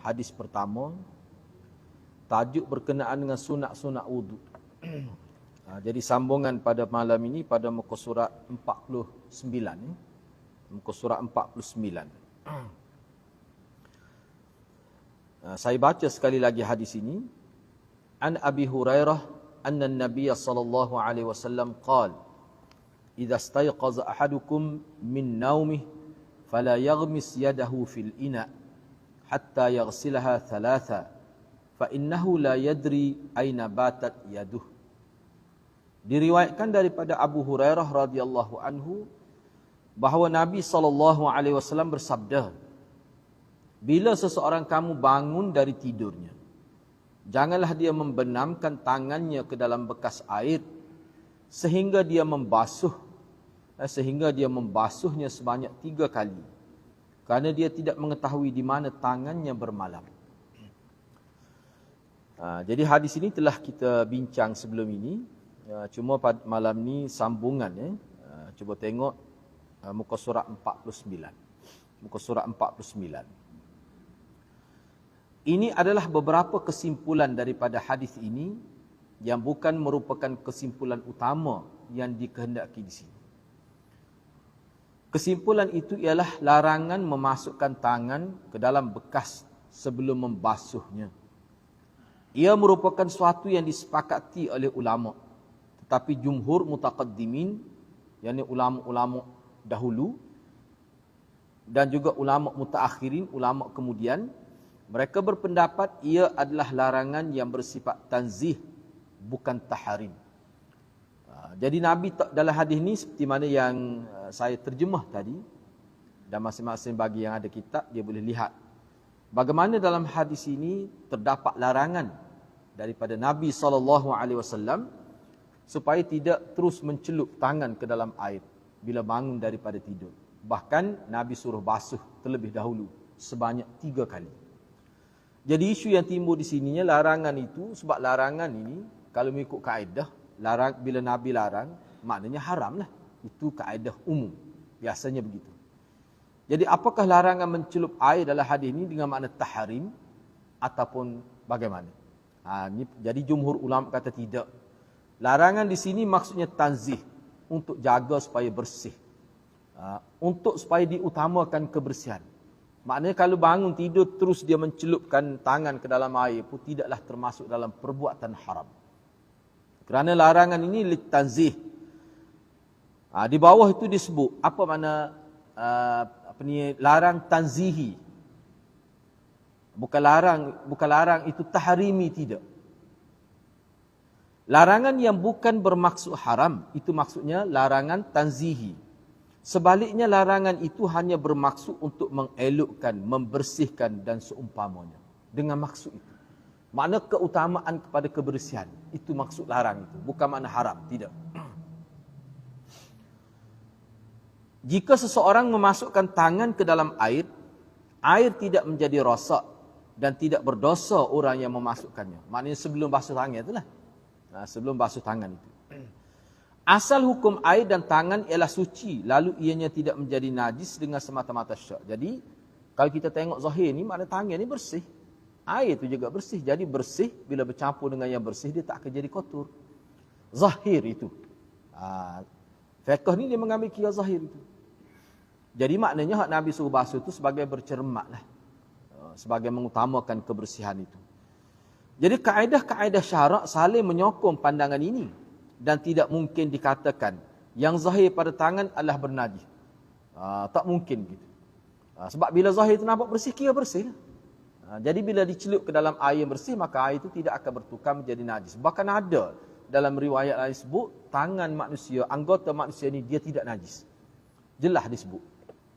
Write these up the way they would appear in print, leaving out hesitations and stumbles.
hadis pertama. Tajuk berkenaan dengan sunat-sunat wudu. Jadi sambungan pada malam ini pada muka surat 49. Muka surat 49. Saya baca sekali lagi hadis ini. An Abi Hurairah anna an-nabiy sallallahu alaihi wasallam qala idza istayqaza ahadukum min naumih fala yaghmis yadahu fil ina hatta yaghsilaha thalatha fa innahu la yadri aina batat yaduh. Diriwayatkan daripada Abu Hurairah radhiyallahu anhu bahawa Nabi sallallahu alaihi wasallam bersabda, bila seseorang kamu bangun dari tidurnya, janganlah dia membenamkan tangannya ke dalam bekas air sehingga dia membasuhnya sebanyak 3 kali, kerana dia tidak mengetahui di mana tangannya bermalam. Jadi hadis ini telah kita bincang sebelum ini. Cuma pada malam ni sambungan. Cuba tengok muka surat 49. Muka surat 49. Ini adalah beberapa kesimpulan daripada hadis ini yang bukan merupakan kesimpulan utama yang dikehendaki di sini. Kesimpulan itu ialah larangan memasukkan tangan ke dalam bekas sebelum membasuhnya. Ia merupakan suatu yang disepakati oleh ulama. Tetapi jumhur mutaqaddimin, yakni ulama-ulama dahulu dan juga ulama mutaakhirin, ulama kemudian, mereka berpendapat ia adalah larangan yang bersifat tanzih, bukan tahrim. Jadi Nabi dalam hadis ini seperti mana yang saya terjemah tadi, dan masing-masing bagi yang ada kitab dia boleh lihat bagaimana dalam hadis ini terdapat larangan daripada Nabi SAW supaya tidak terus mencelup tangan ke dalam air bila bangun daripada tidur. Bahkan Nabi suruh basuh terlebih dahulu sebanyak 3 kali. Jadi isu yang timbul di sininya larangan itu, sebab larangan ini kalau mengikut kaedah, bila Nabi larang maknanya haram lah. Itu kaedah umum, biasanya begitu. Jadi apakah larangan mencelup air dalam hadis ini dengan makna tahrim ataupun bagaimana? Jadi jumhur ulama kata tidak. Larangan di sini maksudnya tanzih, untuk jaga supaya bersih. Untuk supaya diutamakan kebersihan. Maknanya kalau bangun tidur terus dia mencelupkan tangan ke dalam air pun tidaklah termasuk dalam perbuatan haram. Kerana larangan ini litanzih. Di bawah itu disebut apa makna larang tanzihi. Bukan larang itu tahrimi, tidak. Larangan yang bukan bermaksud haram, itu maksudnya larangan tanzihi. Sebaliknya larangan itu hanya bermaksud untuk mengelokkan, membersihkan dan seumpamanya. Dengan maksud itu. Makna keutamaan kepada kebersihan. Itu maksud larang itu. Bukan makna haram, tidak. Jika seseorang memasukkan tangan ke dalam air tidak menjadi rosak dan tidak berdosa orang yang memasukkannya. Maknanya sebelum basuh tangan itulah. Sebelum basuh tangan itu. Asal hukum air dan tangan ialah suci, lalu ianya tidak menjadi najis dengan semata-mata syak. Jadi, kalau kita tengok zahir ni, makna tangan ni bersih. Air itu juga bersih. Jadi bersih, bila bercampur dengan yang bersih, dia tak akan jadi kotor. Zahir itu. Fiqh ni dia mengambil kira zahir itu. Jadi maknanya hak Nabi suruh basuh itu sebagai bercermat lah. Sebagai mengutamakan kebersihan itu. Jadi kaedah-kaedah syarak saling menyokong pandangan ini. Dan tidak mungkin dikatakan yang zahir pada tangan adalah bernajis. Tak mungkin gitu. Sebab bila zahir itu nampak bersih, kira bersih lah. Jadi bila dicelup ke dalam air yang bersih, maka air itu tidak akan bertukar menjadi najis. Bahkan ada dalam riwayat lain sebut, tangan manusia, anggota manusia ini dia tidak najis. Jelas disebut.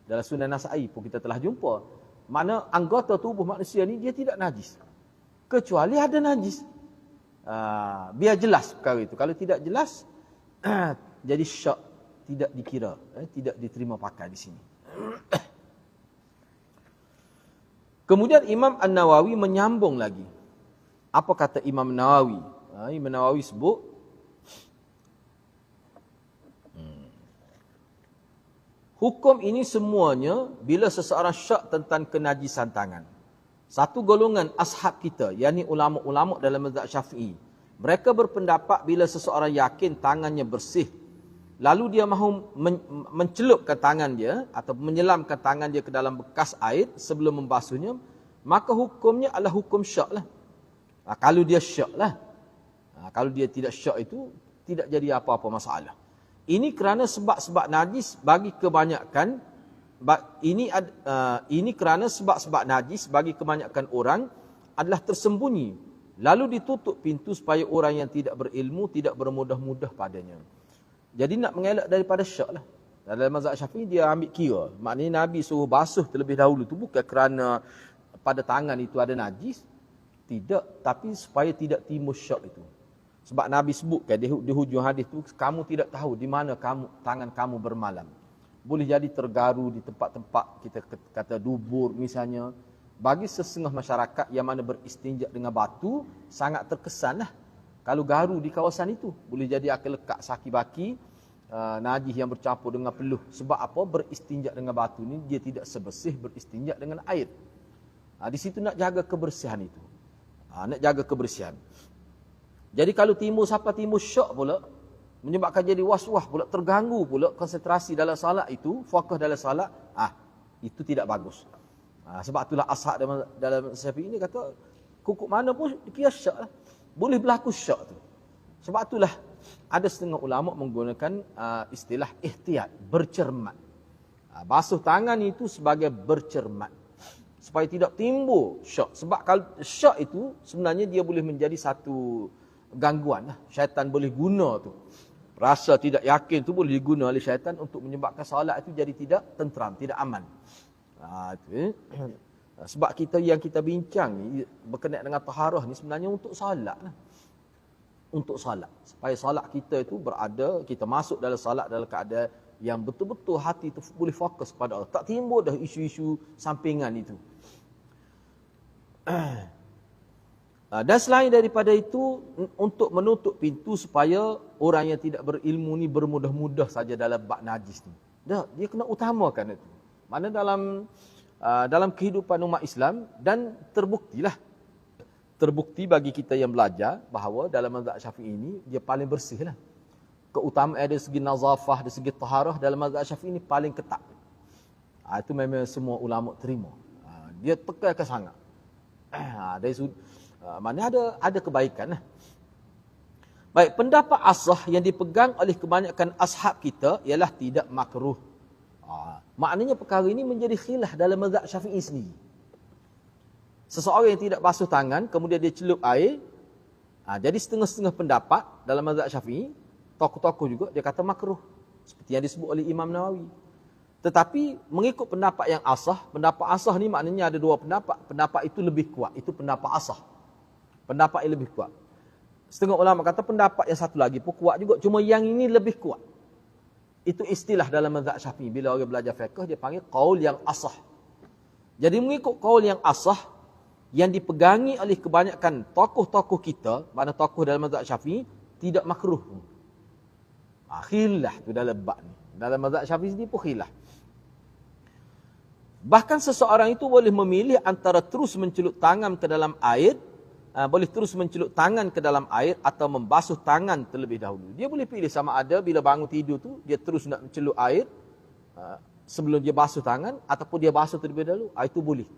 Dalam Sunan Nasa'i pun kita telah jumpa. Mana anggota tubuh manusia ini dia tidak najis. Kecuali ada najis. Biar jelas perkara itu. Kalau tidak jelas, jadi syak, tidak dikira, tidak diterima pakai di sini. Kemudian Imam An-Nawawi menyambung lagi. Apa kata Imam Nawawi? Imam Nawawi sebut, hukum ini semuanya bila seseorang syak tentang kenajisan tangan. Satu golongan ashab kita, yakni ulama-ulama dalam mazhab Syafi'i, mereka berpendapat bila seseorang yakin tangannya bersih, lalu dia mahu mencelupkan tangan dia atau menyelamkan tangan dia ke dalam bekas air sebelum membasuhnya, maka hukumnya adalah hukum syak lah. Kalau dia syak lah. Kalau dia tidak syak itu, tidak jadi apa-apa masalah. Ini kerana sebab-sebab najis bagi kebanyakan, ini kerana sebab-sebab najis bagi kebanyakan orang adalah tersembunyi, lalu ditutup pintu supaya orang yang tidak berilmu tidak bermudah-mudah padanya. Jadi nak mengelak daripada syak lah. Dalam mazhab Syafi'i dia ambil kira, maknanya Nabi suruh basuh terlebih dahulu tu bukan kerana pada tangan itu ada najis, tidak, tapi supaya tidak timbul syak itu. Sebab Nabi sebutkan di hujung hadis tu, kamu tidak tahu di mana tangan kamu bermalam. Boleh jadi tergaru di tempat-tempat kita kata dubur misalnya. Bagi sesengah masyarakat yang mana beristinja dengan batu, sangat terkesanlah kalau garu di kawasan itu. Boleh jadi akan lekat saki-baki, najis yang bercampur dengan peluh. Sebab apa? Beristinja dengan batu ni dia tidak sebersih beristinja dengan air. Di situ nak jaga kebersihan itu. Nak jaga kebersihan. Jadi kalau timbul syak pula, menyebabkan jadi was-was pula, terganggu pula konsentrasi dalam salat itu, fokus dalam salat, itu tidak bagus. Sebab itulah ashab dalam Syafi'i ini kata, kukuk mana pun dikira syak lah. Boleh berlaku syak tu. Sebab itulah ada setengah ulama menggunakan istilah ihtiyat, bercermat. Basuh tangan itu sebagai bercermat, supaya tidak timbul syak. Sebab kalau syak itu sebenarnya dia boleh menjadi satu gangguan lah. Syaitan boleh guna tu. Rasa tidak yakin tu boleh diguna oleh syaitan untuk menyebabkan solat itu jadi tidak tenteram, tidak aman. Sebab yang kita bincang ni berkenaan dengan taharah ni sebenarnya untuk solat lah. Untuk solat. Supaya solat kita itu berada, kita masuk dalam solat dalam keadaan yang betul-betul hati itu boleh fokus pada Allah. Tak timbul dah isu-isu sampingan itu. Dan selain daripada itu, untuk menutup pintu supaya orang yang tidak berilmu ni bermudah-mudah saja dalam bab najis ni. Dia kena utamakan itu. Mana dalam kehidupan umat Islam, dan terbukti bagi kita yang belajar bahawa dalam mazhab Syafi'i ini dia paling bersih lah. Keutamaan dari segi nazafah, dari segi taharah dalam mazhab Syafi'i ini paling ketat. Itu memang semua ulama terima. Dia tekankan sangat. Mana ada kebaikan lah. Baik, pendapat asah yang dipegang oleh kebanyakan ashab kita ialah tidak makruh. Maknanya perkara ini menjadi khilaf dalam mazhab Syafi'i sendiri. Seseorang yang tidak basuh tangan kemudian dia celup air, jadi setengah-setengah pendapat dalam mazhab Syafi'i, tokoh-tokoh juga dia kata makruh, seperti yang disebut oleh Imam Nawawi. Tetapi mengikut pendapat yang pendapat asah ni maknanya ada dua pendapat. Pendapat itu lebih kuat, itu pendapat asah. Pendapat yang lebih kuat. Setengah ulama kata pendapat yang satu lagi pun kuat juga, cuma yang ini lebih kuat. Itu istilah dalam mazhab Syafi'i. Bila orang belajar fiqh dia panggil qaul yang asah. Jadi mengikut qaul yang asah yang dipegangi oleh kebanyakan tokoh-tokoh kita, mana tokoh dalam mazhab Syafi'i, tidak makruh. Khilaf tu dalam bab ni. Dalam mazhab Syafi'i ni pun khilaf. Bahkan seseorang itu boleh memilih antara terus mencelup tangan ke dalam air, atau membasuh tangan terlebih dahulu. Dia boleh pilih sama ada bila bangun tidur tu dia terus nak mencelup air sebelum dia basuh tangan, ataupun dia basuh terlebih dahulu. Itu boleh.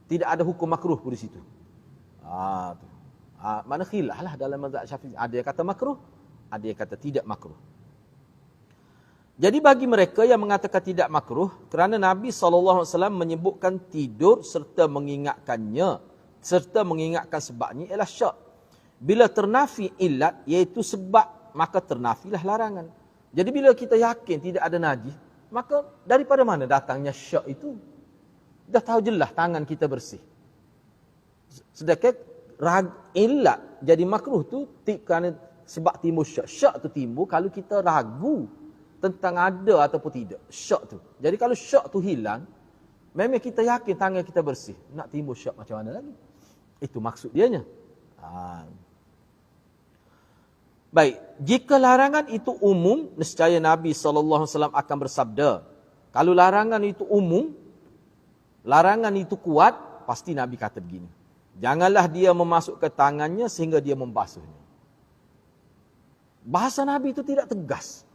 Tidak ada hukum makruh pun di situ. Mana khilaf lah dalam mazhab Syafi'i. Ada yang kata makruh, ada yang kata tidak makruh. Jadi bagi mereka yang mengatakan tidak makruh, kerana Nabi SAW menyebutkan tidur serta mengingatkannya, serta mengingatkan sebabnya ialah syak. Bila ternafi illat, iaitu sebab, maka ternafilah larangan. Jadi bila kita yakin tidak ada najis, maka daripada mana datangnya syak itu? Dah tahu jelas tangan kita bersih. Sedangkan illat jadi makruh tu kerana sebab timbul syak. Syak tu timbul kalau kita ragu tentang ada ataupun tidak. Syak tu. Jadi kalau syak tu hilang, memang kita yakin tangan kita bersih. Nak timbul syak macam mana lagi? Itu maksud dianya. Baik, jika larangan itu umum, nescaya Nabi SAW akan bersabda. Kalau larangan itu umum, larangan itu kuat, pasti Nabi kata begini. Janganlah dia memasukkan tangannya sehingga dia membasuhnya. Bahasa Nabi itu tidak tegas.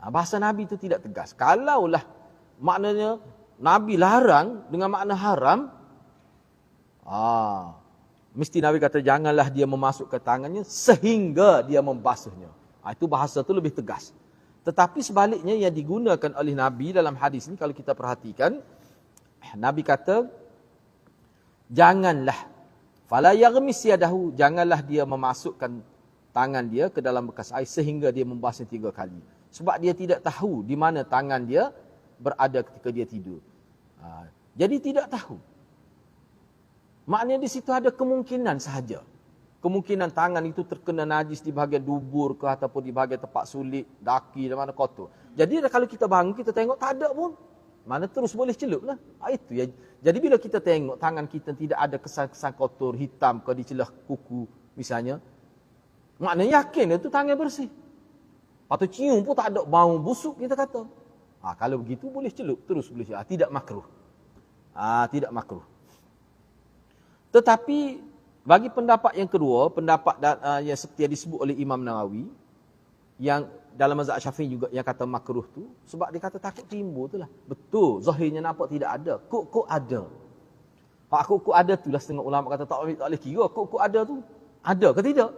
Bahasa Nabi itu tidak tegas. Kalaulah maknanya Nabi larang dengan makna haram, mesti Nabi kata janganlah dia memasukkan tangannya sehingga dia membasuhnya. Itu bahasa itu lebih tegas. Tetapi sebaliknya yang digunakan oleh Nabi dalam hadis ini, kalau kita perhatikan, Nabi kata, janganlah, fala yaghmis yadahu, janganlah dia memasukkan tangan dia ke dalam bekas air sehingga dia membasuh 3 kali. Sebab dia tidak tahu di mana tangan dia berada ketika dia tidur. Jadi tidak tahu. Maknanya di situ ada kemungkinan sahaja. Kemungkinan tangan itu terkena najis di bahagian dubur ke ataupun di bahagian tempat sulit, daki dan mana kotor. Jadi kalau kita bangun, kita tengok tak ada pun, mana terus boleh celup lah. Itu ya. Jadi bila kita tengok tangan kita tidak ada kesan-kesan kotor, hitam ke di celah kuku misalnya, maknanya yakin itu tangan bersih. Patut cium pun tak ada bau busuk kita kata. Kalau begitu boleh celup, terus boleh celup. Tidak makruh. Tidak makruh. Tetapi bagi pendapat yang kedua, pendapat yang seperti yang disebut oleh Imam Nawawi, yang dalam mazhab Syafi'i juga yang kata makruh tu, sebab dia kata takut timbul tu lah. Betul, zahirnya nampak tidak ada. Kok ada. Kok ada tu lah setengah ulama kata tak boleh kira. Kok ada tu, ada ke tidak?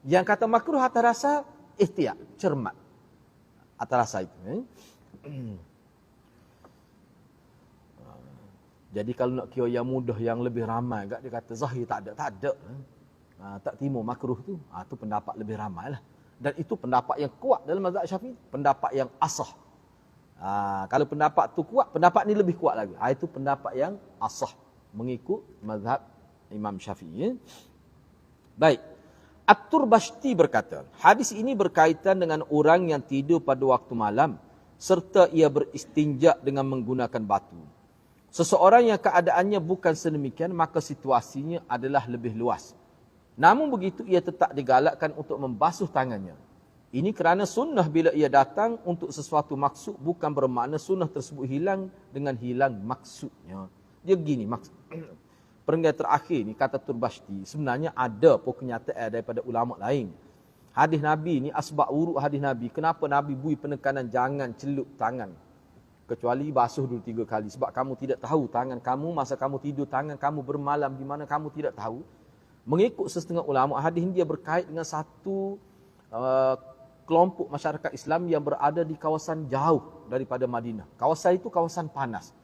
Yang kata makruh atas rasa ihtiyat, cermat. Atas rasa itu. Jadi kalau nak kira yang mudah, yang lebih ramai, dia kata zahir tak ada. Tak timur makruh tu. Tu pendapat lebih ramai lah. Dan itu pendapat yang kuat dalam mazhab Syafi'i. Pendapat yang asah. Kalau pendapat tu kuat, pendapat ni lebih kuat lagi. Itu pendapat yang asah. Mengikut mazhab Imam Syafi'i. Baik. At-Turbashti berkata, hadis ini berkaitan dengan orang yang tidur pada waktu malam serta ia beristinja dengan menggunakan batu. Seseorang yang keadaannya bukan sedemikian, maka situasinya adalah lebih luas. Namun begitu ia tetap digalakkan untuk membasuh tangannya. Ini kerana sunnah bila ia datang untuk sesuatu maksud bukan bermakna sunnah tersebut hilang dengan hilang maksudnya. Dia begini maksud. Perenggan terakhir ni kata Turbashti, sebenarnya ada pun kenyataan daripada ulama lain. Hadis Nabi ni asbab wurud hadis Nabi. Kenapa Nabi beri penekanan jangan celup tangan kecuali basuh dulu 3 kali, sebab kamu tidak tahu tangan kamu masa kamu tidur, tangan kamu bermalam di mana kamu tidak tahu. Mengikut setengah ulama, hadis ini dia berkait dengan satu kelompok masyarakat Islam yang berada di kawasan jauh daripada Madinah. Kawasan itu kawasan panas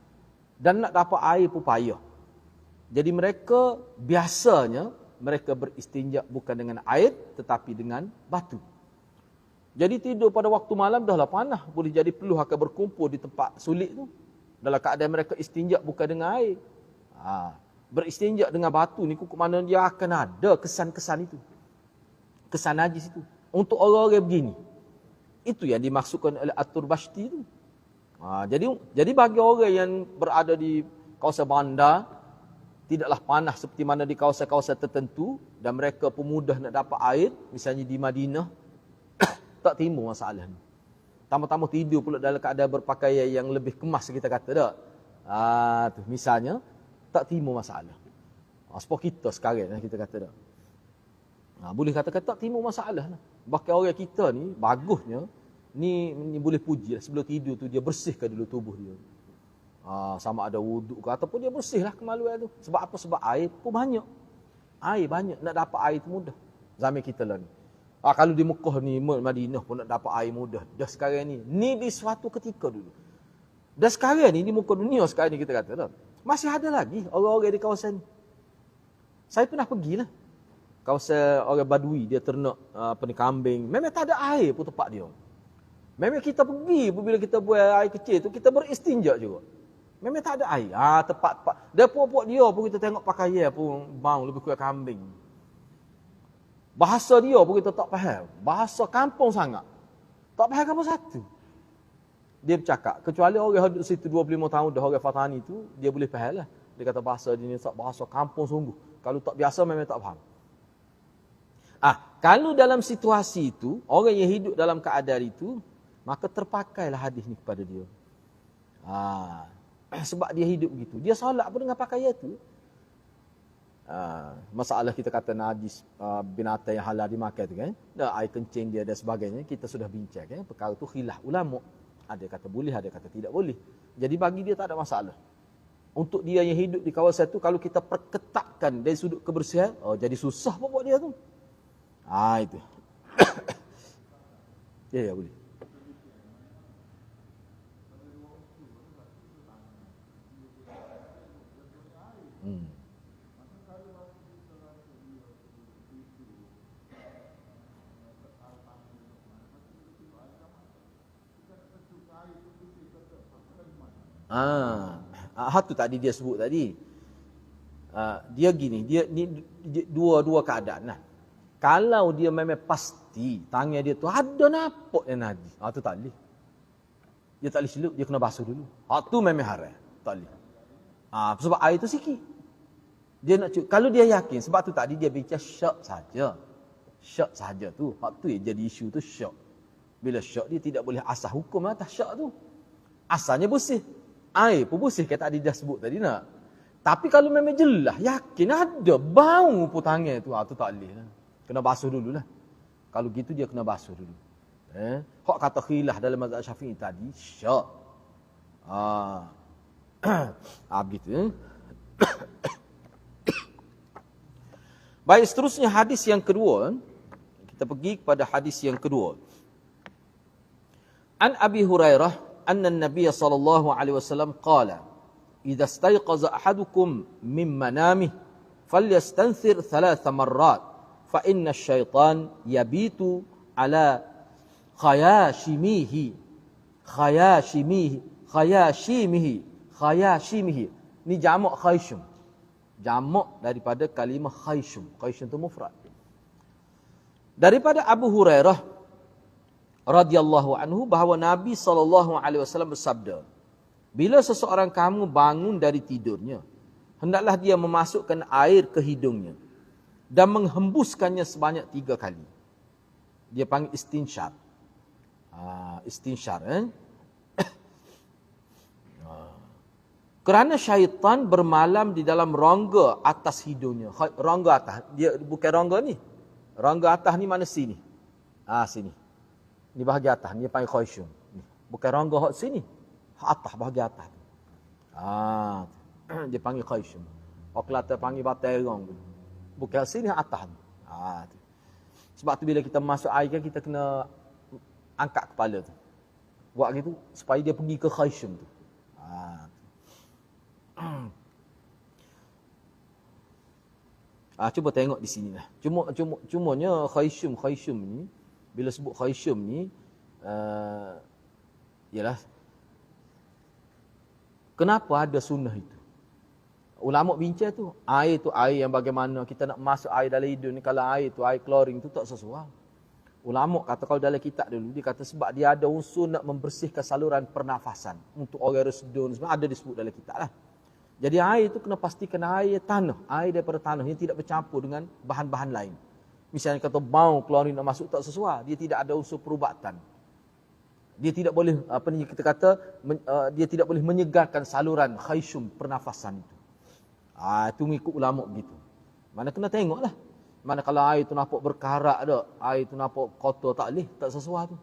dan nak dapat air pun payah. Jadi mereka biasanya mereka beristinja bukan dengan air tetapi dengan batu. Jadi tidur pada waktu malam dahlah panas, boleh jadi peluh akan berkumpul di tempat sulit tu. Dalam keadaan mereka istinja bukan dengan air. Beristinja dengan batu ni kok mana dia akan ada kesan-kesan itu. Kesan najis itu. Untuk orang-orang begini. Itu yang dimaksudkan oleh At-Turbashti itu. Jadi bagi orang yang berada di kawasan bandar, tidaklah panas seperti mana di kawasan-kawasan tertentu dan mereka pun mudah nak dapat air, misalnya di Madinah, tak timbul masalah ni. Tambah-tambah tidur pula dalam keadaan berpakaian yang lebih kemas kita kata tak? Tu misalnya tak timbul masalah. Sebab kita sekarang kita kata tak. Boleh kata-kata tak timbul masalah lah. Bahkan orang kita ni bagusnya ni boleh puji lah. Sebelum tidur tu dia bersihkan dulu tubuh dia. Sama ada wuduk ke ataupun dia bersihlah kemaluan tu. Sebab apa? Sebab air pun banyak. Air banyak, nak dapat air tu mudah. Zaman kita lah ni. Kalau di Mekah ni, Madinah pun nak dapat air mudah. Dah sekarang ni di suatu ketika dulu. Dah sekarang ni, di muka dunia sekarang ni kita kata tak. Masih ada lagi orang-orang di kawasan ni. Saya pernah pergilah. Kawasan orang Badui, dia ternak kambing. Memang tak ada air pun tempat dia. Memang kita pergi, bila kita buat air kecil tu, kita beristinja juga. Memang tak ada air. Tempat-tempat. Dia puak-puak dia pun kita tengok pakaian pun bau lebih kurang kambing. Bahasa dia pun kita tak faham. Bahasa kampung sangat. Tak faham apa satu. Dia bercakap. Kecuali orang hidup situ 25 tahun dah, orang Fatani tu, dia boleh faham lah. Dia kata bahasa dia ni tak bahasa kampung sungguh. Kalau tak biasa memang tak faham. Kalau dalam situasi itu, orang yang hidup dalam keadaan itu, maka terpakailah hadis ni kepada dia. Sebab dia hidup begitu. Dia solat pun dengan pakaian tu. Masalah kita kata najis binatang yang halal dimakan tu kan. Air kencing dia dan sebagainya. Kita sudah bincang kan. Perkara tu khilaf ulama. Ada kata boleh, ada kata tidak boleh. Jadi bagi dia tak ada masalah. Untuk dia yang hidup di kawasan tu, kalau kita perketatkan dari sudut kebersihan, jadi susah pun buat dia tu. Itu. Ya, boleh. Tu tadi dia sebut tadi. Dia gini, dia dua keadaan lah. Kalau dia memang pasti tangan dia tu ada nampak yang najis, tu tak boleh. Dia tak boleh celup, dia kena basuh dulu. Tu memang haram, tak boleh. Sebab air tu sikit. Dia nak celup. Kalau dia yakin, sebab tu tadi dia bincang syak saja. Syak saja tu. Hak tu yang jadi isu tu syak. Bila syak dia tidak boleh asah hukum atas syak tu. Asalnya bersih. Air pun bersih, kata tadi dah sebut tadi nak. Tapi kalau memang jelas, yakin ada bau pun tangan tu, tu tak boleh lah. Kena basuh dulu lah. Kalau gitu dia kena basuh dulu. Hak kata khilaf dalam mazhab Syafi'i tadi, syak. Begitu. Baik, seterusnya hadis yang kedua. Kita pergi kepada hadis yang kedua. An Abi Hurairah anna an-nabiy sallallahu alaihi wasallam qala idza istayqaza ahadukum min manamih falyastanthir 3 marrat fa inna asy-syaitan yabitu ala khayashimihi. Ni jamak khayshum. Jamak daripada kalimah khayshum. Khayshum itu mufrad. Daripada Abu Hurairah radhiyallahu anhu bahawa Nabi SAW bersabda, bila seseorang kamu bangun dari tidurnya, hendaklah dia memasukkan air ke hidungnya dan menghembuskannya sebanyak 3 kali. Dia panggil istinsyar. Istinsyar. Kerana syaitan bermalam di dalam rongga atas hidungnya. Rongga atas. Dia bukan rongga ni. Rongga atas ni mana sini? Sini. Ni bahagian atas. Ni panggil khayshum. Bukan rongga hak sini. Hak atas, bahagian atas. Dia panggil khayshum. Orang Kelantan panggil baterong. Bukan sini, hak atas. Sebab tu bila kita masuk air kan, kita kena angkat kepala tu. Buat gitu supaya dia pergi ke khayshum tu. Cuba tengok di sini lah. Cumanya khayshum ni, bila sebut khayshum ni, ialah kenapa ada sunnah itu? Ulama bincang tu, air yang bagaimana kita nak masuk air dalam hidung ni, kalau air tu air klorin tu tak sesuai. Ulama kata kalau dalam kitab dulu, dia kata sebab dia ada unsur nak membersihkan saluran pernafasan untuk orang resedun, sebab ada disebut dalam kitab lah. Jadi air itu kena pastikan air tanah, air daripada tanah yang tidak bercampur dengan bahan-bahan lain. Misalnya kata bau klorin nak masuk tak sesuai, dia tidak ada unsur perubatan. Dia tidak boleh dia tidak boleh menyegarkan saluran khayshum pernafasan itu. Itu mengikut ulama begitu. Mana kena tengoklah. Mana kalau air itu nampak berkarat dak, air itu nampak kotor tak boleh, tak sesuai tu.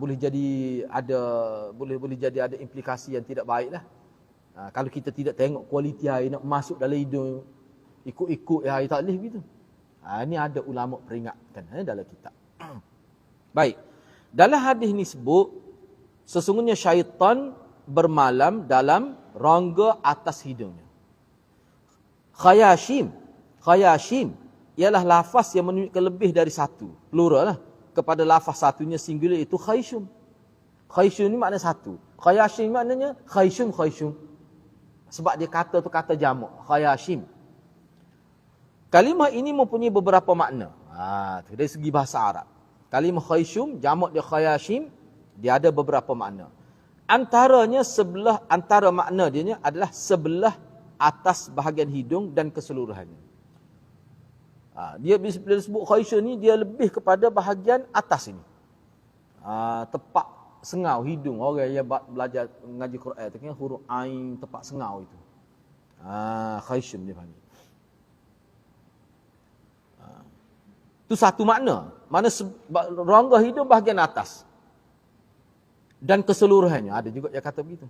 Boleh jadi ada implikasi yang tidak baiklah. Kalau kita tidak tengok kualiti air nak masuk dalam hidung, ikut-ikut air tak boleh begitu. Ini ada ulama peringatkan dalam kitab. Baik. Dalam hadis ni sebut, sesungguhnya syaitan bermalam dalam rongga atas hidungnya. Khayashim ialah lafaz yang menunjukkan lebih dari satu. Plural lah. Kepada lafaz satunya singular itu khayshum. Khayshum ni makna satu. Khayashim maknanya khayshum. Sebab dia kata tu kata jamak. Khayashim. Kalimah ini mempunyai beberapa makna. Dari segi bahasa Arab. Kalimah khayshum, jamak dia khayashim, dia ada beberapa makna. Antara makna dia adalah sebelah atas bahagian hidung dan keseluruhannya. Dia bila disebut khayshum ni, dia lebih kepada bahagian atas ini. Tepak sengau hidung orang yang belajar ngaji Quran tu kan huruf ain tepat sengau itu. Khayshum dia panggil. Itu satu makna. Mana rongga hidung bahagian atas. Dan keseluruhannya. Ada juga yang kata begitu.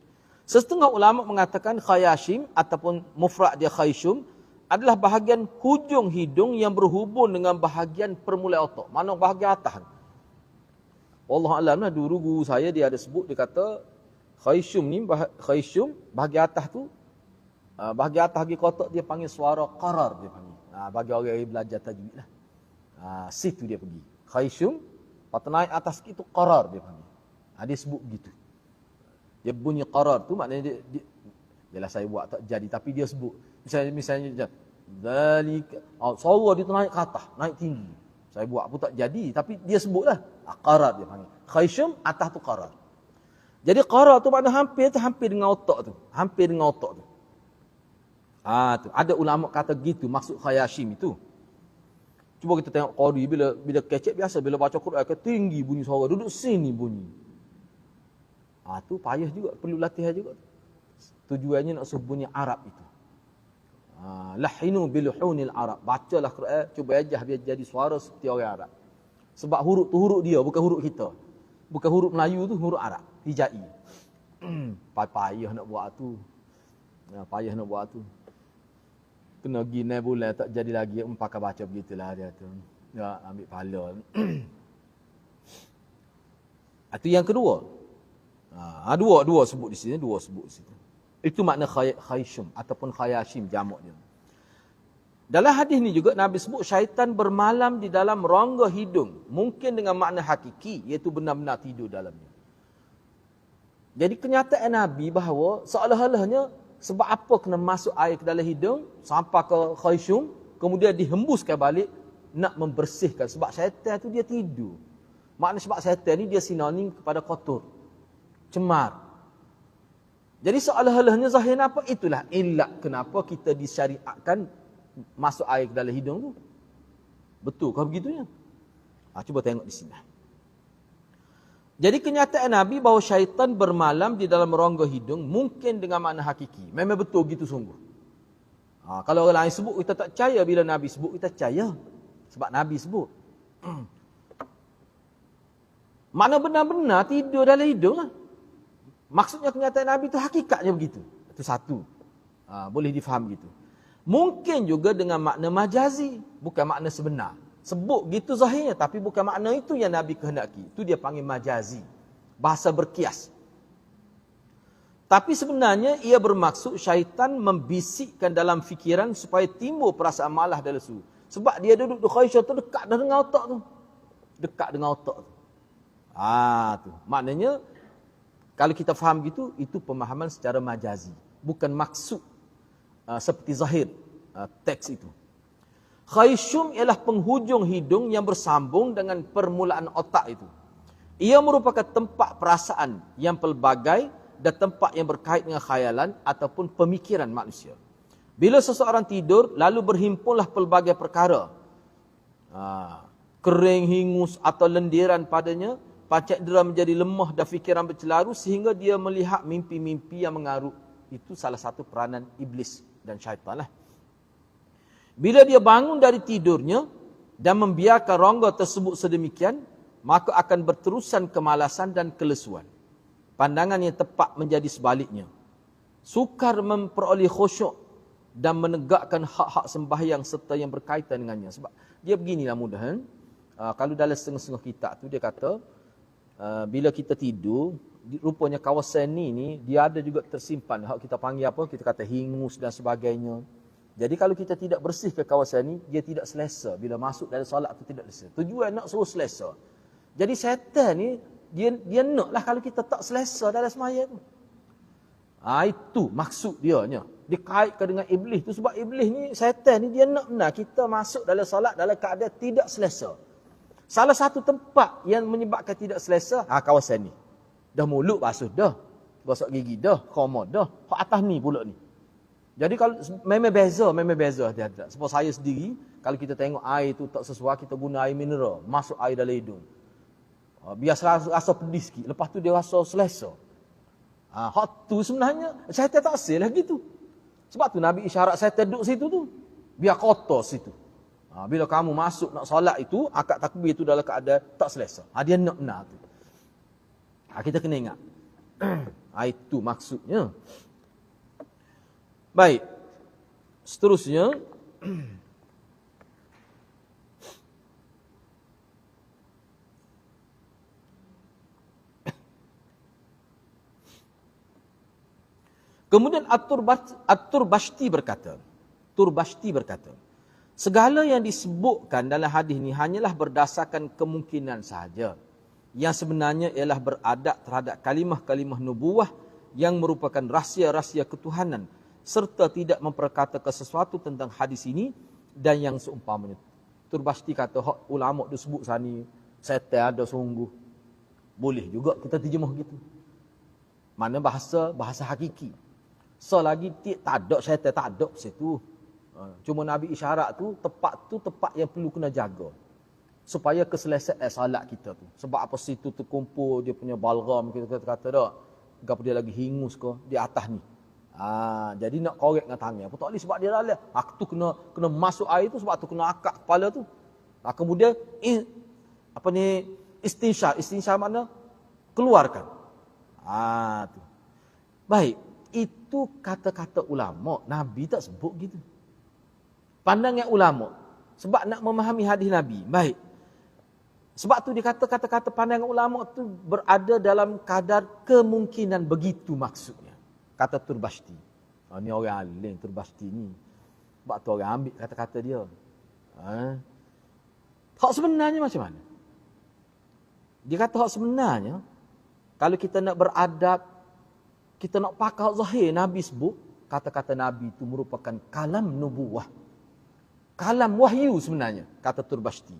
Setengah ulama mengatakan khayashim ataupun mufrad dia khayshum adalah bahagian hujung hidung yang berhubung dengan bahagian permulaan otak. Mana bahagian atas. Allah Alam lah, dulu guru saya dia ada sebut, dia kata khayshum ni, khayshum bahagian atas tu, bahagian atas bagi kotak dia panggil suara qarar dia panggil. Bagi orang yang belajar tajwid lah. Situ dia pergi. Khayshum, lepas naik atas itu qarar dia panggil. Dia sebut begitu. Dia bunyi qarar tu maknanya dia yalah saya buat tak jadi tapi dia sebut. Misalnya zalika, suara dia naik ke atas, naik tinggi. Saya buat pun tak jadi tapi dia sebutlah. Qarar dia panggil. Khayshum atas tu qarar. Jadi qarar tu makna hampir dengan otak tu. Hampir dengan otak tu. Tu ada ulama kata gitu maksud khayashim itu. Cuba kita tengok qari bila kecek biasa bila baca Quran ke tinggi bunyi suara, duduk sini bunyi. Tu payah juga, perlu latihan juga. Tujuannya nak suruh bunyi Arab itu. Lahinu biluhunil Arab. Bacalah Quran, cuba ajah biar jadi suara seperti orang Arab. Sebab huruf tu huruf dia, bukan huruf kita. Bukan huruf Melayu tu, huruf Arab. Hijai. Payah nak buat tu. Payah nak buat tu. Kena gini bulan tak jadi lagi. Pakai baca begitulah dia tu. Ya, ambil pahala. Itu yang kedua. Dua sebut di sini, dua sebut di situ. Itu makna khayshum ataupun khayashim jamak dia. Dalam hadis ni juga Nabi sebut syaitan bermalam di dalam rongga hidung. Mungkin dengan makna hakiki, iaitu benar-benar tidur dalamnya. Jadi kenyataan Nabi bahawa seolah-olahnya sebab apa kena masuk air ke dalam hidung sampai ke khayshum, kemudian dihembuskan balik nak membersihkan. Sebab syaitan tu dia tidur. Makna sebab syaitan ni dia sinonim kepada kotor, cemar. Jadi seolah-olahnya zahir apa? Itulah ilak kenapa kita disyariatkan masuk air ke dalam hidung tu. Betul kah begitunya? Cuba tengok di sini. Jadi kenyataan Nabi bahawa syaitan bermalam di dalam rongga hidung mungkin dengan makna hakiki. Memang betul gitu sungguh. Kalau orang lain sebut kita tak percaya, bila Nabi sebut kita percaya. Sebab Nabi sebut. Mana benar-benar tidur dalam hidung lah. Maksudnya kenyataan Nabi itu hakikatnya begitu. Itu satu. Boleh difaham gitu. Mungkin juga dengan makna majazi, bukan makna sebenar. Sebut gitu zahirnya, tapi bukan makna itu yang Nabi kehendaki. Itu dia panggil majazi. Bahasa berkias. Tapi sebenarnya ia bermaksud syaitan membisikkan dalam fikiran supaya timbul perasaan malas dan lesu. Sebab dia duduk di khayshum tu dekat dengan otak tu. Dekat dengan otak tu. Tu. Maknanya, kalau kita faham gitu, itu pemahaman secara majazi. Bukan maksud seperti zahir teks itu. Khayshum ialah penghujung hidung yang bersambung dengan permulaan otak itu. Ia merupakan tempat perasaan yang pelbagai dan tempat yang berkait dengan khayalan ataupun pemikiran manusia. Bila seseorang tidur, lalu berhimpunlah pelbagai perkara. Kering, hingus atau lendiran padanya, pancak dera menjadi lemah dan fikiran bercelaru sehingga dia melihat mimpi-mimpi yang mengarut. Itu salah satu peranan iblis dan syaitan lah. Bila dia bangun dari tidurnya dan membiarkan rongga tersebut sedemikian, maka akan berterusan kemalasan dan kelesuan. Pandangan yang tepat menjadi sebaliknya. Sukar memperoleh khusyuk dan menegakkan hak-hak sembahyang serta yang berkaitan dengannya. Sebab dia beginilah mudah. Kalau dalam setengah-setengah kitab tu dia kata, bila kita tidur, rupanya kawasan ni dia ada juga tersimpan. Hak kita panggil apa? Kita kata hingus dan sebagainya. Jadi kalau kita tidak bersih ke kawasan ni, dia tidak selesa. Bila masuk dalam solat tu tidak selesa. Tujuan nak suruh selesa. Jadi syaitan ni, dia naklah kalau kita tak selesa dalam sembahyang tu. Itu maksud dia. Dia kaitkan dengan iblis tu. Sebab iblis ni, syaitan ni, dia nak benar kita masuk dalam solat dalam keadaan tidak selesa. Salah satu tempat yang menyebabkan tidak selesa, kawasan ni. Dah mulut basuh dah. Gosok gigi dah. Koma dah. Hak atas ni pula ni. Jadi kalau memang beza dia ada. Sebab saya sendiri, kalau kita tengok air tu tak sesuai, kita guna air mineral, masuk air dalam hidung. Biar rasa pedih sikit. Lepas tu dia rasa selesa. Hak tu sebenarnya syaitan tak asal lah gitu. Sebab tu Nabi isyarat syaitan duduk situ tu. Biar kotor situ. Bila kamu masuk nak solat itu, akad takbir itu dalam keadaan tak selesa. Dia nak benar tu. Kita kena ingat. Itu maksudnya. Baik. Seterusnya. Kemudian At-Turbashti berkata, segala yang disebutkan dalam hadis ini hanyalah berdasarkan kemungkinan sahaja. Yang sebenarnya ialah beradab terhadap kalimah-kalimah nubuwah yang merupakan rahsia-rahsia ketuhanan serta tidak memperkatakan sesuatu tentang hadis ini dan yang seumpamanya. Turbashti kata, hak ulama tu sebut sani, setan ada sungguh. Boleh juga kita terjemah gitu. Mana bahasa hakiki. Selagi tak ada syaitan, tak ada situ. Cuma Nabi isyarat tu tepat yang perlu kena jaga. Supaya keselesaan salat kita tu. Sebab apa situ terkumpul dia punya balgam, kita kata tak. Gapa dia lagi hingus ke di atas ni. Jadi nak korek dengan tangan. Apa tak boleh sebab dia lalai. Aku tu kena masuk air tu sebab tu kena akak kepala tu. Kemudian istinsyar mana? Keluarkan. Tu. Baik. Itu kata-kata ulama. Nabi tak sebut gitu. Pandangan ulama. Sebab nak memahami hadis Nabi. Baik. Sebab tu dia kata kata-kata pandangan ulama tu berada dalam kadar kemungkinan begitu maksudnya. Kata Turbashti. Ni orang alim Turbashti ni. Sebab tu orang ambil kata-kata dia. Hak sebenarnya macam mana? Dia kata hak sebenarnya, kalau kita nak beradab, kita nak pakai hak zahir Nabi sebut, kata-kata Nabi itu merupakan kalam nubuwah. Kalam wahyu sebenarnya, kata Turbashti.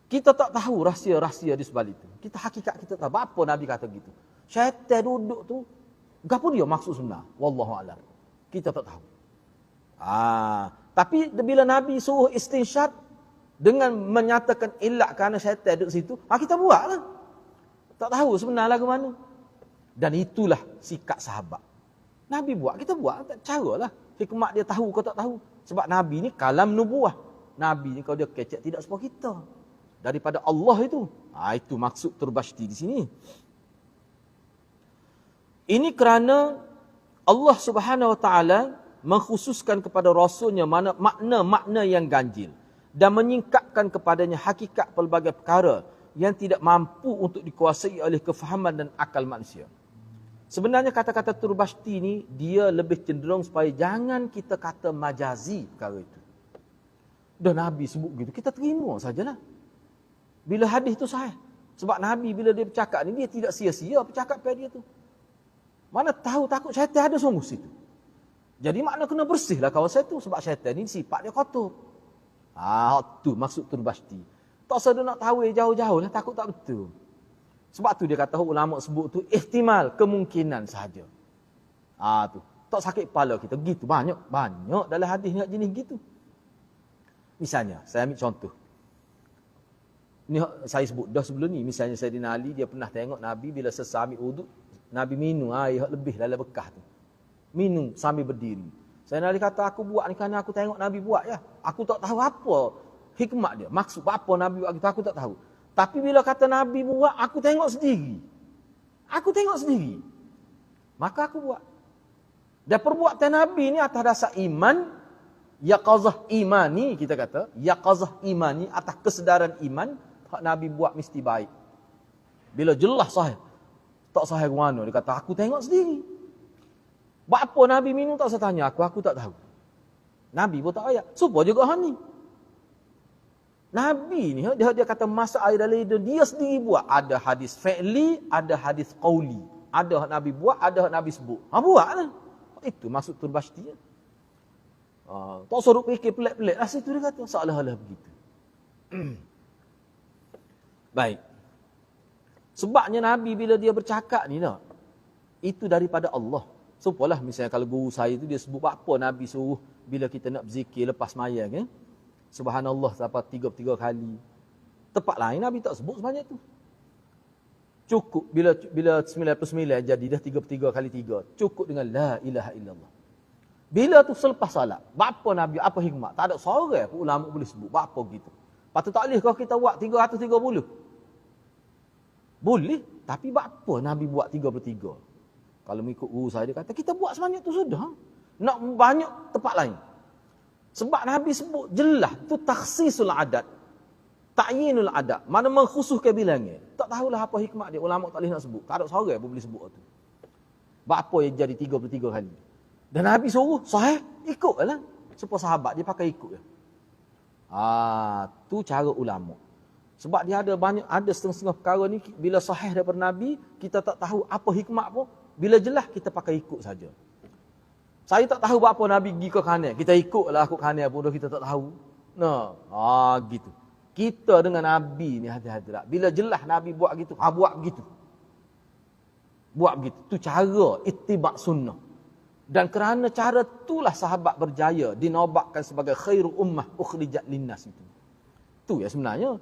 Kita tak tahu rahsia-rahsia di sebalik itu. Hakikat kita tak tahu. Apa Nabi kata gitu? Syaitan duduk tu, apa dia maksud sebenar? Wallahu a'lam. Kita tak tahu. Tapi bila Nabi suruh istinsyad dengan menyatakan ilak kerana syaitan duduk situ, kita buatlah. Tak tahu sebenar lagu mana. Dan itulah sikap sahabat. Nabi buat, kita buat. Tak caralah. Hikmat dia tahu kau tak tahu. Sebab Nabi ni kalam nubuwah. Nabi ni kalau dia kecek tidak seperti kita. Daripada Allah itu. Itu maksud Turbashti di sini. Ini kerana Allah Subhanahu Wa Taala mengkhususkan kepada Rasulnya makna-makna yang ganjil. Dan menyingkapkan kepadanya hakikat pelbagai perkara yang tidak mampu untuk dikuasai oleh kefahaman dan akal manusia. Sebenarnya kata-kata Turbashti ni, dia lebih cenderung supaya jangan kita kata majazi perkara itu. Dah Nabi sebut gitu, kita terima sajalah. Bila hadis tu sahih. Sebab Nabi bila dia bercakap ni, dia tidak sia-sia bercakap pada dia tu. Mana tahu takut syaitan ada sungguh situ. Jadi makna kena bersihlah kawasan tu. Sebab syaitan ni sifat dia kotor. Tu maksud Turbashti. Tak usah dia nak tahu jauh-jauh lah, takut tak betul. Sebab tu dia kata ulama sebut tu ihtimal, kemungkinan sahaja. Tu. Tak sakit kepala kita. Gitu banyak dalam hadis ni jenis gitu. Misalnya, saya ambil contoh. Ni saya sebut dah sebelum ni. Misalnya Sayyidina Ali, dia pernah tengok Nabi bila selesai ambil wuduk, Nabi minum air lebih dalam bekas tu. Minum sambil berdiri. Sayyidina Ali kata, aku buat ni kerana aku tengok Nabi buat ya. Aku tak tahu apa hikmat dia. Maksud apa Nabi buat gitu, aku tak tahu. Tapi bila kata Nabi buat, aku tengok sendiri. Maka aku buat. Dan perbuatan Nabi ni atas dasar iman, yaqazah imani, kita kata. Yaqazah imani, atas kesedaran iman, hak Nabi buat mesti baik. Bila jelas sahih. Tak sahih ke mana, dia kata, aku tengok sendiri. Buat apa Nabi minum tak saya tanya aku tak tahu. Nabi pun tak ayat. Supaya juga hal ni. Nabi ni, dia kata masak air dalam hidung, dia sendiri buat. Ada hadis fi'li, ada hadis qawli. Ada hak Nabi buat, ada hak Nabi sebut. Buatlah. Itu maksud Turbashti. Tak suruh fikir pelik-pelik. Situ dia kata, seolah-olah begitu. Baik. Sebabnya Nabi bila dia bercakap ni, itu daripada Allah. Supalah misalnya kalau guru saya tu dia sebut apa Nabi suruh bila kita nak berzikir lepas mayang ya. Subhanallah sampai 3 kali. Tempat lain Nabi tak sebut sebanyak tu. Cukup bila 99 jadi dah 33 kali 3. Cukup dengan la ilaha illallah. Bila tu selepas salat, apa Nabi, apa hikmat? Tak ada seorang pun ulama boleh sebut. Apa gitu? Patut tak boleh kalau kita buat 330. Boleh, tapi apa Nabi buat 33? Kalau mengikut guru saya, dia kata kita buat sebanyak tu sudah. Nak banyak tempat lain. Sebab Nabi sebut jelas tu takhsisul adat. Ta'yinul adat. Mana mengkhususkan bilangnya. Tak tahulah apa hikmat dia. Ulama tak boleh nak sebut. Tak ada seorang pun boleh sebut tu. Apa yang jadi 33 kali. Dan Nabi suruh, sahih, ikutlah. Supaya sahabat dia pakai ikut. Tu cara ulama. Sebab dia ada setengah-setengah perkara ni, bila sahih daripada Nabi, kita tak tahu apa hikmat pun. Bila jelas, kita pakai ikut saja. Saya tak tahu apa Nabi pergi ke kanan. Kita ikutlah aku kanan pun dah kita tak tahu. Gitu. Kita dengan Nabi ni hati-hati. Bila jelas Nabi buat gitu, buat begitu. Buat begitu. Itu cara ittiba' sunnah. Dan kerana cara itulah sahabat berjaya dinobatkan sebagai khairu ummah ukhrijat linnas itu. Tu ya sebenarnya.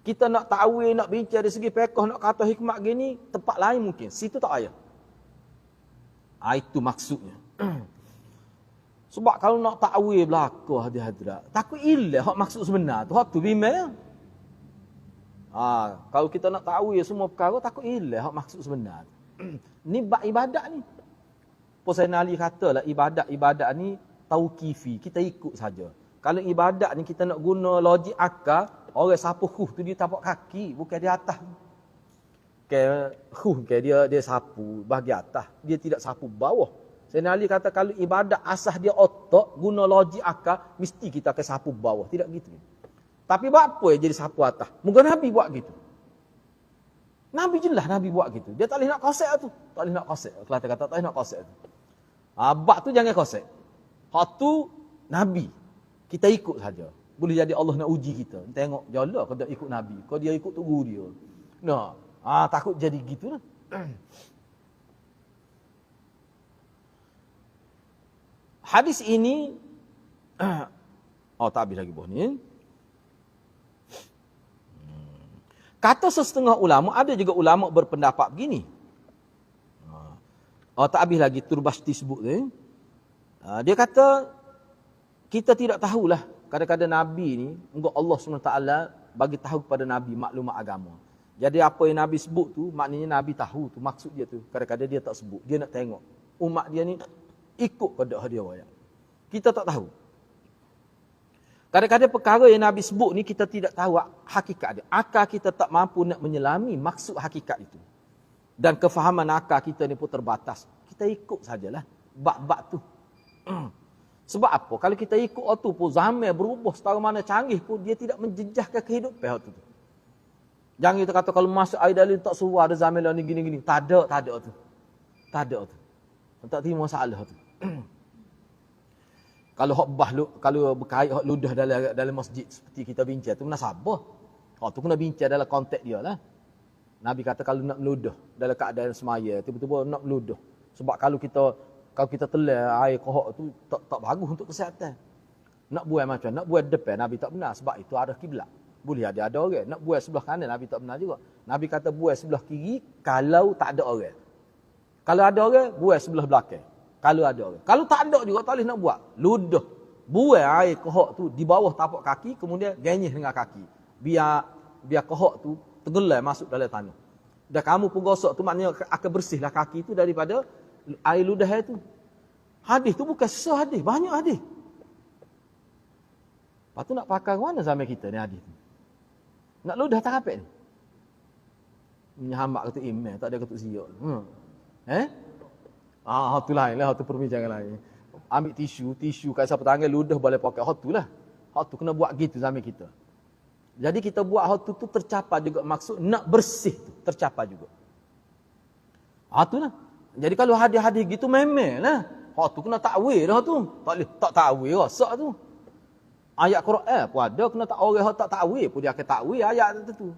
Kita nak ta'wil, nak bincang dari segi fiqh, nak kata hikmat gini, tempat lain mungkin. Situ tak payah. Itu maksudnya. Sebab kalau nak ta'wil belaka hadirat, takut ilah hak maksud sebenar tu. Hak tu bimbang. Kalau kita nak ta'wil semua perkara, takut ilah hak maksud sebenar. Ni bab ibadat ni. Pusain Ali katalah ibadat ni tauqifi, kita ikut saja. Kalau ibadat ni kita nak guna logik akal, orang sapu khuh tu dia tapak kaki, bukan di atas. Dia sapu bahagian atas, dia tidak sapu bawah. Sayyidina Ali kata kalau ibadat asas dia otak, guna logik akal, mesti kita akan sapu bawah. Tidak gitu. Tapi apa yang jadi sapu atas? Mungkin Nabi buat gitu. Nabi jelas Nabi buat gitu. Dia tak boleh nak kosek tu. Tak boleh nak kosek. Kelantan kata tak boleh nak kosek tu. Bak tu jangan kosek. Hak tu Nabi. Kita ikut saja. Boleh jadi Allah nak uji kita. Tengok jala kalau dia ikut Nabi. Kalau dia ikut tu guru dia. Takut jadi gitu lah. Hadis ini tak habis lagi buah ni. Kata setengah ulama, ada juga ulama berpendapat begini. Tak habis lagi Turbasti sebut ni. Dia kata kita tidak tahulah kadang-kadang Nabi ni, enggak Allah SWT bagi tahu kepada Nabi maklumat agama. Jadi apa yang Nabi sebut tu, maknanya Nabi tahu tu, maksud dia tu. Kadang-kadang dia tak sebut, dia nak tengok umat dia ni ikut pada dia wayang. Kita tak tahu. Kadang-kadang perkara yang Nabi sebut ni kita tidak tahu hakikat dia. Akal kita tak mampu nak menyelami maksud hakikat itu. Dan kefahaman akal kita ni pun terbatas. Kita ikut sajalah bab-bab tu. Sebab apa? Kalau kita ikut tu pun zaman berubah setara mana canggih pun dia tidak menjejahkan kehidupan tu. Jangan kita kata kalau masuk air dalil tak suruh ada zaman lah ni gini-gini. Tak ada tu. Tak ada tu. Tak terima masalah tu. Kalau kalau berkait hak ludah dalam masjid seperti kita bincang tu munasabah. Tu kena bincang dalam konteks dia lah. Nabi kata kalau nak meludah dalam keadaan semaya, tiba-tiba nak meludah. Sebab kalau kita telan air kohok tu tak bagus untuk kesihatan. Nak buat macam, nak buat depan Nabi tak benar sebab itu arah kiblat. Boleh ada orang. Nak buat sebelah kanan Nabi tak benar juga. Nabi kata buat sebelah kiri kalau tak ada orang. Kalau ada orang, buat sebelah belakang. Kalau ada orang. Kalau tak ada juga tak boleh nak buat. Ludah. Buat air kohok tu di bawah tapak kaki, kemudian genyih dengan kaki. Biar kohok tu tenggelam masuk dalam tanah. Dan kamu pun gosok tu maknanya akan bersihlah kaki tu daripada air ludah itu. Hadis tu bukan sehadis, banyak hadis. Lepas tu nak pakai mana zaman kita ni hadis tu? Nak ludah tak rapet ni? Menyahambak ketuk email, tak ada ketuk siok. Tu lain lah, tu perbincangan lain. Ambil tisu kat siapa tangan ludah boleh pakai. Hot tu lah. Hot tu kena buat gitu zaman kita. Jadi kita buat hot tu tercapai juga maksud nak bersih tu, tercapai juga. Tu lah. Jadi kalau hadis-hadis gitu memang lah. Hot tu kena takwil dah tu. Tak boleh tak takwil rosak tu. Ayat Quran pun ada kena tak orang hot tak takwil pun dia akan takwil ayat tu.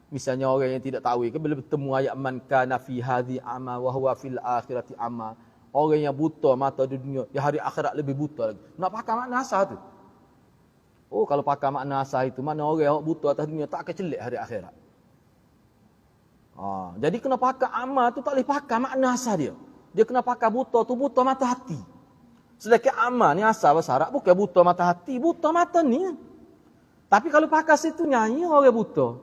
Misalnya orang yang tidak tahu, bila bertemu ayat man kana fi hadhi ama wa huwa fil akhirati ama. Orang yang buta mata di dunia, di hari akhirat lebih buta lagi. Nak pakai makna asal tu. Kalau pakai makna asal itu, mana orang yang buta atas dunia tak akan celik hari akhirat. Jadi kena pakai amal tu tak boleh pakai makna asal dia. Dia kena pakai buta tu buta mata hati. Sedangkan amal ni asal bahasa Arab bukan buta mata hati, buta mata ni. Tapi kalau pakai situ nyanyi orang buta.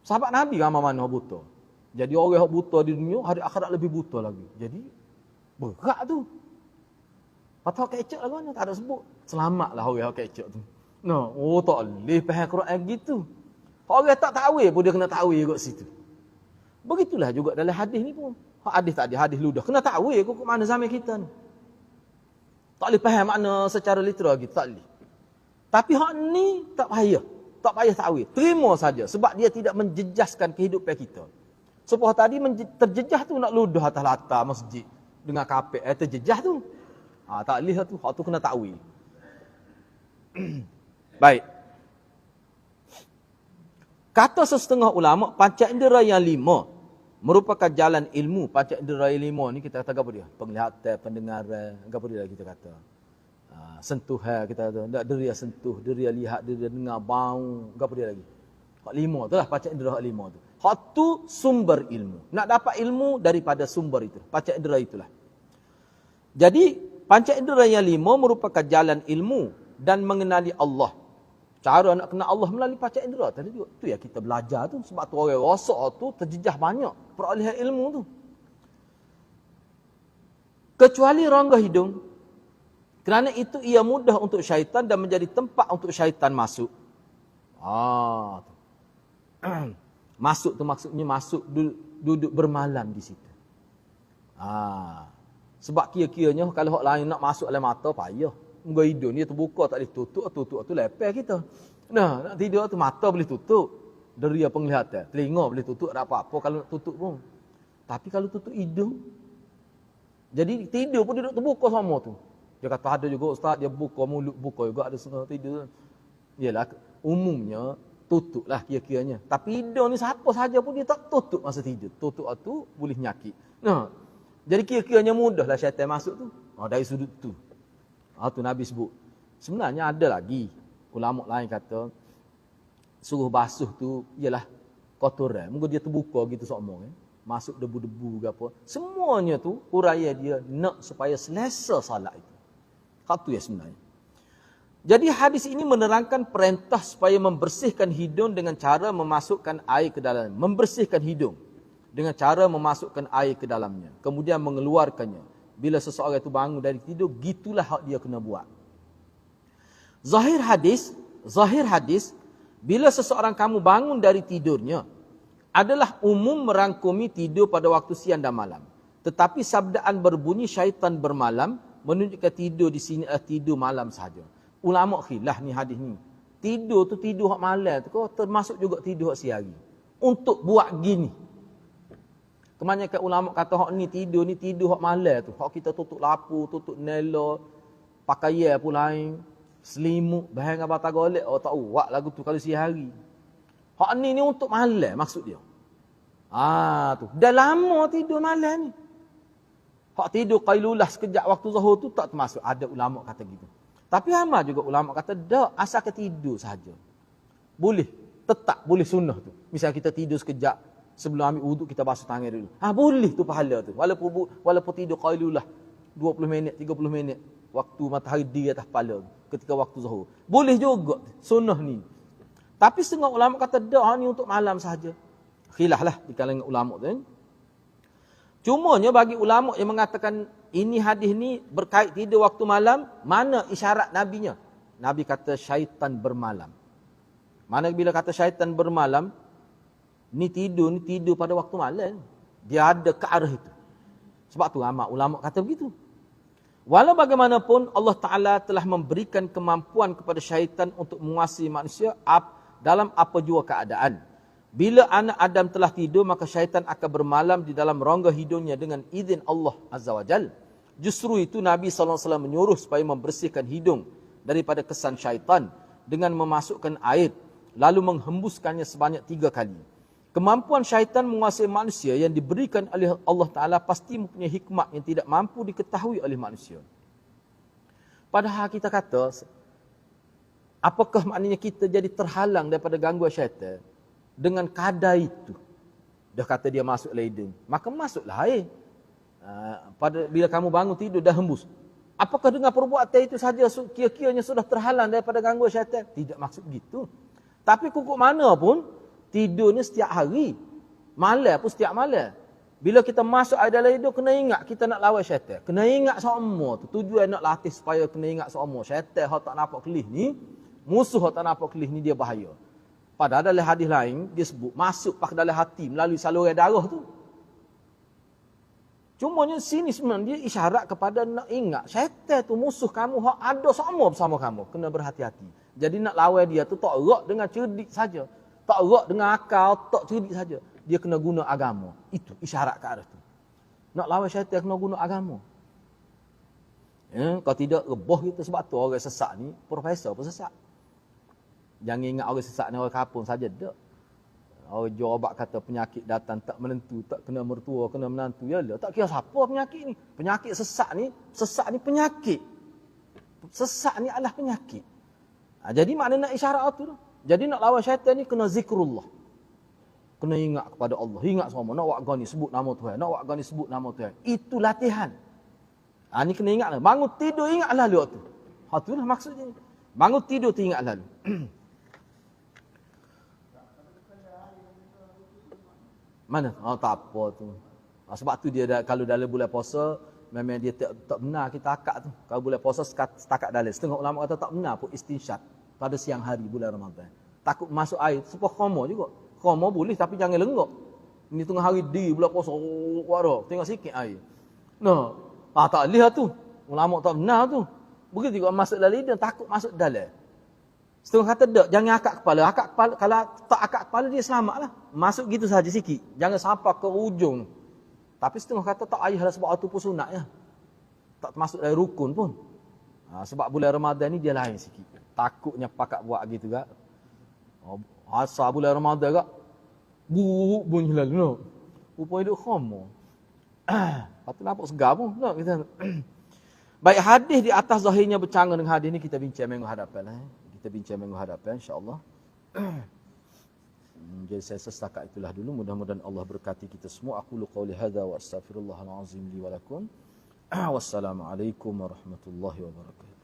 Sahabat Nabi ramai mana buta. Jadi orang yang buta di dunia hari akhirat lebih buta lagi. Jadi berat tu. Patut kecek lah kan, tak ada sebut. Selamatlah orang yang kecek tu. Tak boleh faham Quran gitu. Orang tak tahu pun dia kena tahu kat situ. Begitulah juga dalam hadis ni pun. Hadis tak ada, hadis ludah. Kena tahu kok mana zaman kita ni. Tak boleh faham makna secara literal gitu, tak boleh. Tapi hak ni tak payah. Tak payah tahu. Terima saja sebab dia tidak menjejaskan kehidupan kita. Sebab tadi terjejah tu nak ludah atas latar masjid dengan kapek terjejah tu. Tak boleh tu. Hak tu kena tahu. Baik. Kata sesetengah ulama, panca indera yang 5 merupakan jalan ilmu. Panca indera yang 5 ni kita kata apa dia? Penglihatan, pendengaran, apa dia kita kata? Sentuhan kita kata. Deria sentuh, deria lihat, deria dengar, bau, apa dia lagi? Hak 5 tu lah panca indera hak 5 tu. Hak tu sumber ilmu. Nak dapat ilmu daripada sumber itu. Panca indera itulah. Jadi panca indera yang 5 merupakan jalan ilmu dan mengenali Allah. Cara nak kenal Allah melalui panca indera tadi juga. Tu ya kita belajar tu. Sebab tu orang rosak tu terjejah banyak perolehan ilmu tu. Kecuali rongga hidung. Kerana itu ia mudah untuk syaitan dan menjadi tempat untuk syaitan masuk. Masuk tu maksudnya masuk duduk bermalam di situ. Sebab kira-kiranya kalau orang lain nak masuk dalam mata payah. Muka hidung dia terbuka tak boleh tutup tu lepeh kita. Nak tidur tu mata boleh tutup. Deria penglihatan, telinga boleh tutup, tak apa-apa kalau nak tutup pun. Tapi kalau tutup hidung, jadi tidur pun duduk terbuka sama tu. Dia kata ada juga ustaz, dia buka mulut, buka juga ada setengah tidur. Yalah, umumnya tutuplah kira-kiranya. Tapi hidung ni siapa saja pun dia tak tutup masa tidur. Tutup tu boleh nyakit. Jadi kira-kiranya mudahlah syaitan masuk tu. Dari sudut tu. Tu Nabi sebut. Sebenarnya ada lagi ulama lain kata suruh basuh tu ialah kotoran. Mungkin dia terbuka gitu sokmo masuk debu-debu ke apa. Semuanya tu huraya dia nak supaya selesa salat itu. Hak tu ya sebenarnya. Jadi hadis ini menerangkan perintah supaya membersihkan hidung dengan cara memasukkan air ke dalam. Membersihkan hidung dengan cara memasukkan air ke dalamnya. Kemudian mengeluarkannya. Bila seseorang itu bangun dari tidur, gitulah hak dia kena buat. Zahir hadis, bila seseorang kamu bangun dari tidurnya, adalah umum merangkumi tidur pada waktu siang dan malam. Tetapi sabdaan berbunyi syaitan bermalam, menunjukkan tidur di sini adalah tidur malam sahaja. Ulama khilaf ni hadis ni. Tidur tu tidur hak malam tu, kau termasuk juga tidur hak siang hari. Untuk buat gini. Kebanyakan ulama kata hak ni tidur hak malam tu. Hak kita tutup lapu, tutup nela, pakaian pun lain, selimut, bahan apa tak golek, tak uak lagu tu kalau siang hari. Hak ni untuk malam maksud dia. Tu. Dah lama tidur malam ni. Hak tidur qailulah sekejap waktu zuhur tu tak termasuk. Ada ulama kata gitu. Tapi ramai juga ulama kata dak asal ke tidur saja. Boleh, tetap boleh sunnah tu. Misal kita tidur sekejap sebelum ambil wuduk kita basuh tangan dulu. Boleh tu pahala tu. Walaupun tidur qailulah 20 minit, 30 minit waktu matahari di atas kepala ketika waktu zuhur. Boleh juga sunnah ni. Tapi setengah ulama kata dak ni untuk malam sahaja. Khilaf lah di kalangan ulama tu kan. Cumanya bagi ulama yang mengatakan ini hadis ni berkait tidur waktu malam, mana isyarat nabinya? Nabi kata syaitan bermalam. Mana bila kata syaitan bermalam, ni tidur pada waktu malam. Dia ada ke arah itu. Sebab tu ramai ulama kata begitu. Walau bagaimanapun Allah Ta'ala telah memberikan kemampuan kepada syaitan untuk menguasai manusia dalam apa jua keadaan. Bila anak Adam telah tidur, maka syaitan akan bermalam di dalam rongga hidungnya dengan izin Allah Azza wa Jal. Justru itu Nabi SAW menyuruh supaya membersihkan hidung daripada kesan syaitan dengan memasukkan air, lalu menghembuskannya sebanyak 3 kali. Kemampuan syaitan menguasai manusia yang diberikan oleh Allah Ta'ala pasti mempunyai hikmat yang tidak mampu diketahui oleh manusia. Padahal kita kata, apakah maknanya kita jadi terhalang daripada gangguan syaitan dengan kadar itu? dah kata dia masuk ledeng, maka masuklah air. Bila kamu bangun tidur dah hembus. Apakah dengan perbuatan itu saja kira-kiranya sudah terhalang daripada gangguan syaitan? Tidak maksud begitu. Tapi kukuk mana pun, tidur ni setiap hari. Malam pun setiap malam. Bila kita masuk air dalam hidup, kena ingat kita nak lawan syaitan. Kena ingat semua tu. Tujuan nak latih supaya kena ingat semua. Syaitan yang tak nampak kelih ni, musuh yang tak nampak kelih ni dia bahaya. Padahal dalam hadis lain, dia sebut masuk pak dalam hati melalui saluran darah tu. Cumanya sini sebenarnya dia isyarat kepada nak ingat. Syaitan tu musuh kamu, hak ada semua bersama kamu. Kena berhati-hati. Jadi nak lawan dia tu tak erat dengan cerdik saja. Tak erat dengan akal, tak cerdik saja. Dia kena guna agama. Itu isyarat ke arah tu. Nak lawan syaitan kena guna agama. Kalau tidak, rebah kita. Sebab tu orang sesak ni, profesor pun sesak. Jangan ingat orang sesak ni orang kapung saja. Tak. Orang jual obat kata penyakit datang tak menentu, tak kena mertua, kena menantu. Yalah, tak kira siapa penyakit ni. Penyakit sesak ni penyakit. Sesak ni adalah penyakit. Jadi makna nak isyarat tu. Jadi nak lawan syaitan ni kena zikrullah. Kena ingat kepada Allah. Ingat semua. Nak buat gani sebut nama Tuhan. Nak buat gani sebut nama Tuhan. Itu latihan. Ni kena ingat lah. Bangun tidur ingat lalu tu. Itulah maksudnya. Bangun tidur tu ingat lalu. Mana? Tak apa tu. Sebab tu dia kalau dalam bulan puasa, memang dia tak benar kita akad tu. Kalau bulan puasa setakat dalam. Setengah ulama kata tak benar pun istinsyad pada siang hari bulan Ramadan. Takut masuk air. Sebab khoma juga. Khoma boleh tapi jangan lenggok. Ini tengah hari di bulan puasa. Tengok sikit air. Tak boleh tu. Ulama tak benar tu. Begitu juga masuk dalam lidah, takut masuk dalam. Setengah kata tak, jangan akak kepala. Akak kepala, kalau tak akak kepala dia selamatlah. Masuk gitu saja sikit. Jangan sampai ke ujung. Tapi setengah kata tak ayahlah sebab itu pun sunat ya. Tak masuk dari rukun pun. Sebab bulan Ramadan ni dia lain sikit. Takutnya pakak buat gitu kan. Asal bulan Ramadan kan. Buruk bunyi lalu. No. Rupanya duduk khomo. Lepas tu nampak segar pun. No, kita. Baik, hadis di atas zahirnya bercanggah dengan hadis ni kita bincang minggu hadapan. Kita bincang minggu hadapan insya-Allah. Jadi saya setakat itulah dulu. Mudah-mudahan Allah berkati kita semua. Aqulu qauli hadza wa astaghfirullahal azim li wa lakum. Wassalamualaikum warahmatullahi wabarakatuh.